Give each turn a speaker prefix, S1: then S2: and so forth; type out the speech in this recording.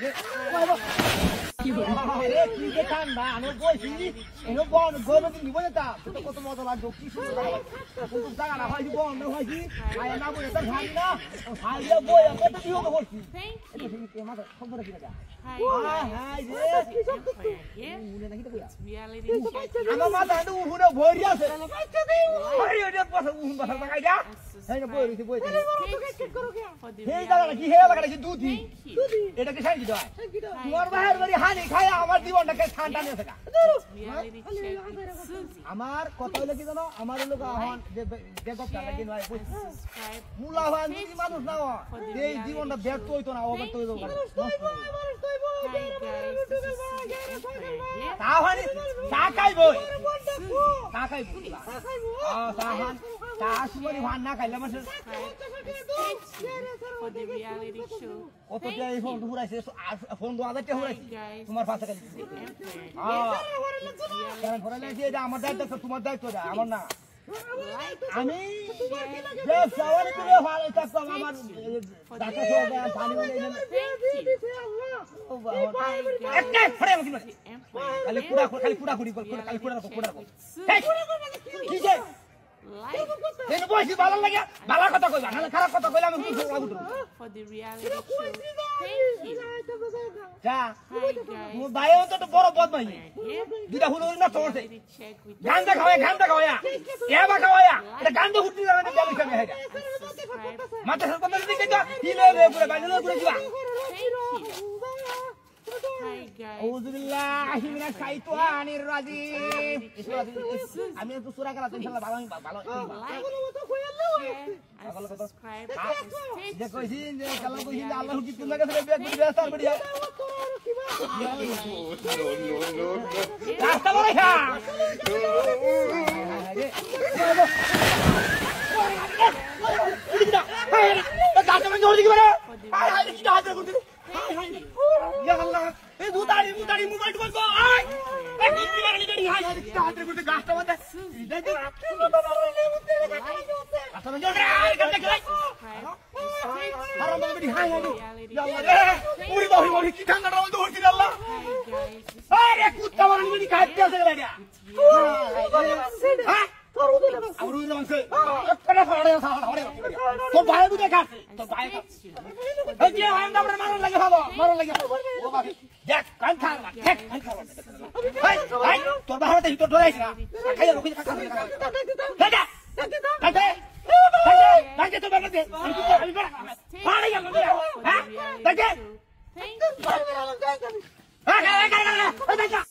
S1: কি যে ঠান্ডা আমি বলছি এনো বন গরম দিন দিব না কত মজা লাগবে কি সুন্দর লাগে কিন্তু জায়গাটা হয় বন্ধ হয়ছি আয় না বলে তো খাই না খাইলে বই কত কি হবে বলছি এটা ঠিক মাথা খবর কি লাগা হাই রে মুনে নাকি তো কইয়া আমার মাথা তো উহুনে ভরি আছে ভরি ওটা পছন্দ উহুন কথা লাগাই দা এই না বই বই এই জায়গাটা কি হে লাগাটা কি দুধি এটা কি সাইজ দাও তোমার বাহির বাড়ি হানি খায় আমার জীবনটাকে ঠান্ডা নিয়ে থাকা আমার কথা হইলো কি জানো আমার লোক এখন যে গপটা লাগি নয় মুলাবান যদি মানুষ না এই জীবনটা ব্যর্থ হইতো না অব্যর্থ হইতো তাহলে চা খাইবো চা খাইবো তাহান চা সুমনি ভান না খাইলে মানুষ কত টাকা ফোন ঘুরাইছে ফোন 2000 টাকা ঘুরাইছে তোমার পাশে খালি কারণ ঘুরাইলে যে আমার দায়িত্ব তোমার দায়িত্ব দা আমার না আমি যে সওয়ারি করে ভালো থাকতাম আমার ডাটা সহ দেন পানি বলে দেন একটা ফড়ে আমাকে খালি পুরা কুড়ি খালি পুরা কি যে দেন বসি ভালো লাগে ভালো কথা কইবা না খারাপ কথা কইলে আমি কিছু লাগু for the reality show thank you যা মু ভাইও তো বড় বদমাই দুটা হলো না তোরছে গান্দা খাওয়া এবা খাওয়া এটা গান্দা হুটি না মানে গালি খাবে এটা মাথা সব বন্ধ দিকে তো হিলে রে পুরো বাইরে পুরো দিবা আউযু বিল্লাহি মিনাশ শাইতানির রাজিম আমি তো সূরা কালাত ইনশাআল্লাহ ভালো সাবস্ক্রাইব যে কইছিন যে কালাম কইছিন যে আল্লাহ কি তুমি কাছে ব্যাগ করে বেস্তার বড়িয়া নো রাস্তা বড় খা গাছ में जोड़ दी बरे हाय की हाथ में गुंडी या अल्लाह ए दूताड़ी मोबाइल को आय ए कितनी बार निकली हाय की हाथ में गुंडी गाछ में इधर जो गाछ में जोड़ आय कर देख हराम में हाय या अल्लाह पूरी बाही की ठंडा रोल दो होती अल्लाह अरे कुत्ता वाली में खाते से लगा हां और उधर से कने फड़े साहब तो भाई भी देखा तो भाई ए जे हम दबरे मारन लगे ओ बाकी देख कान खा देख कान खा हाय हाय तो बाहर ते तो डराइस ना खाया रुक खा दादा दादा तो बाहर दे पानी या हां दादा थैंक यू